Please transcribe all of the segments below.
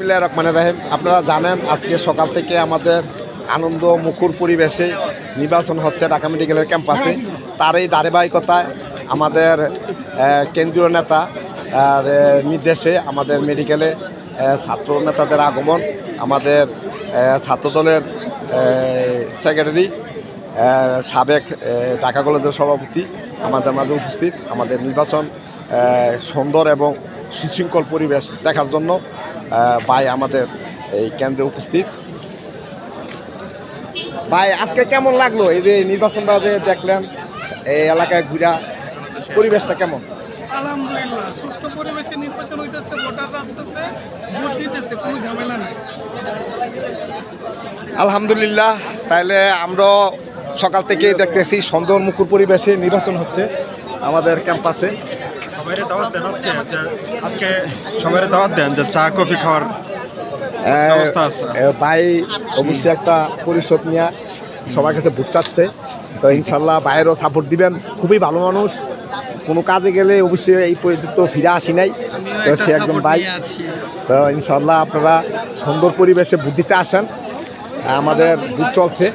বিসমিল্লাহির রহমানির রহিম। আপনারা জানেন আজকে সকাল থেকে আমাদের আনন্দ মুখর পরিবেশে নির্বাচন হচ্ছে ঢাকা মেডিকেলের ক্যাম্পাসে। তার এই ধারাবাহিকতায় আমাদের কেন্দ্রীয় নেতা নির্দেশে আমাদের মেডিকেলে ছাত্র নেতাদের আগমন, আমাদের ছাত্রদলের সেক্রেটারি সাবেক ঢাকা কলেজের সভাপতি আমাদের মাঝে উপস্থিত। আমাদের নির্বাচন সুন্দর এবং সুশৃঙ্খল পরিবেশ দেখার জন্য ভাই আমাদের এই কেন্দ্রে উপস্থিত। ভাই আজকে কেমন লাগলো এই যে নির্বাচনটা যে দেখলেন, এই এলাকায় ঘুরা পরিবেশটা কেমন? আলহামদুলিল্লাহ, সুষ্ঠু পরিবেশে নির্বাচন হইতেছে, ভোটাররা আসতেছে, ভোট দিতেছে, কোনো ঝামেলা নাই। আলহামদুলিল্লাহ, তাহলে আমরা সকাল থেকেই দেখতেছি সুন্দর মুখর পরিবেশে নির্বাচন হচ্ছে আমাদের ক্যাম্পাসে। সবাইরে দাওয়াত দেন আজকে সবাইরে দাওয়াত দেন যে চা কফি খাওয়ার ব্যবস্থা আছে। ভাই অবশ্যই একটা পরিষদ নিয়ে সবার কাছে ভোট চাচ্ছে, তো ইনশাল্লাহ ভাইয়েরও সাপোর্ট দিবেন। খুবই ভালো মানুষ, কোনো কাজে গেলে অবশ্যই এই পর্যন্ত ফিরে আসি নাই, তো সে একজন ভাই। তো ইনশাল্লাহ আপনারা সুন্দর পরিবেশে ভোট দিতে আসেন। আমাদের ভোট চলছে।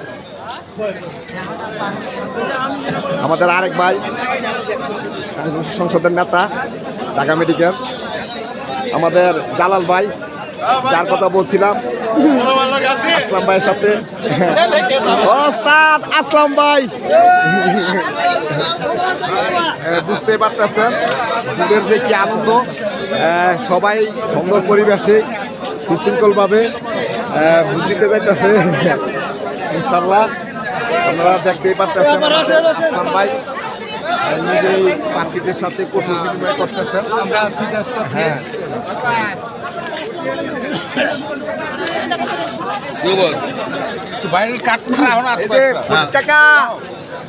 আমাদের আরেক ভাই সংসদের নেতা ঢাকা মেডিকেল, আমাদের জালাল ভাই, যার কথা বলছিলাম, আসলাম ভাইয়ের সাথে। ওস্তাদ আসলাম ভাই, বুঝতেই পারতেছেন ভোটের যে কি আনন্দ। সবাই সুন্দর পরিবেশে সুশৃঙ্খলভাবে ভোট দিতে যাইতেছে। ইনশাল্লাহ আপনারা দেখতেই পারতেছেন আসলাম ভাই নিজেই প্রার্থীদের সাথে কৌশল বিনিময় করতেছেন। হ্যাঁ,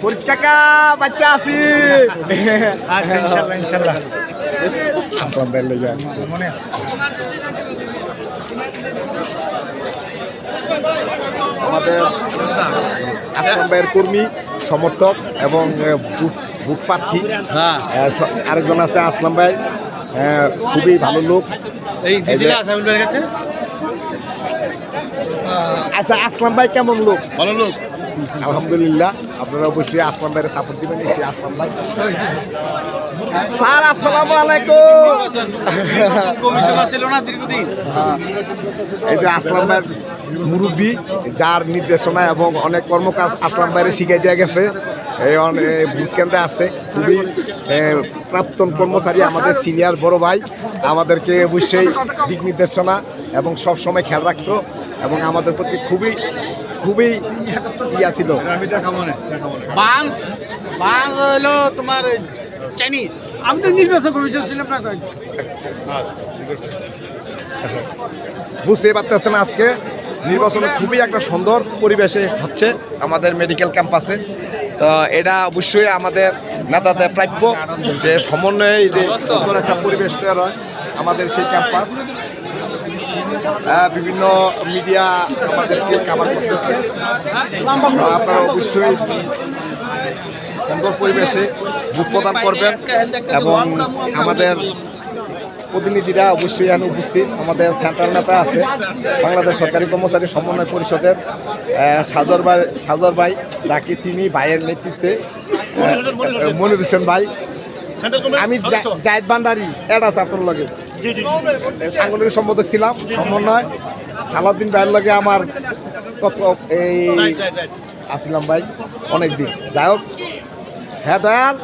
পরীক্ষা বাচ্চা আছি আসলাম ভাই লেগে আমাদের আসলাম ভাইয়ের কর্মী সমর্থক এবং বুথ প্রার্থী আরেকজন আছে আসলাম ভাই, খুবই ভালো লোক। আচ্ছা আসলাম ভাই কেমন লোক? ভালো লোক, আলহামদুলিল্লাহ। আপনারা অবশ্যই আসলাম ভাইয়ের সাপোর্ট দিবেন। আসলাম ভাই স্যার আসসালামু আলাইকুম। এই যে আসলাম ভাইয়ের মুরব্বী, যার নির্দেশনায় এবং অনেক কর্মকাজ আসলাম ভাইয়ের শিখাই দেওয়া গেছে। এই ভোট কেন্দ্রে আছে খুবই প্রাক্তন কর্মচারী, আমাদের সিনিয়র বড় ভাই, আমাদেরকে অবশ্যই দিক নির্দেশনা এবং সব সময় খেয়াল রাখতো এবং আমাদের প্রতি খুবই খুবই ইয়া ছিল। হলো তোমার চাইনিজ। আমি তো নির্বাচন কমিশন ছিলাম না, বুঝতেই পারতেছেন আজকে নির্বাচনে খুবই একটা সুন্দর পরিবেশে হচ্ছে আমাদের মেডিকেল ক্যাম্পাসে। তো এটা অবশ্যই আমাদের নেতাদের প্রাপ্য যে সমন্বয়ে যে সুন্দর একটা পরিবেশ তৈরি হয় আমাদের সেই ক্যাম্পাস। বিভিন্ন মিডিয়া আমাদেরকে কাভার করতেছে। আপনারা অবশ্যই সুন্দর পরিবেশে ভোট প্রদান করবেন এবং আমাদের প্রতিনিধিরা অবশ্যই এখানে উপস্থিত। আমাদের সেন্ট্রাল নেতা আছে বাংলাদেশ সরকারি কর্মচারী সমন্বয় পরিষদের সাজর ভাই, রাকি চিনি ভাইয়ের নেতৃত্বে, মনির হোসেন ভাই, আমি জায়েদ ভান্ডারি এড আছে আপনার লগে, সাংগঠনিক সম্পাদক ছিলাম সমন্বয়, সালাউদ্দিন ভাইয়ের লগে আমার তত্ত্ব এই আসিলাম ভাই অনেক দিন। যাই হোক, হ্যাঁ দয়াল।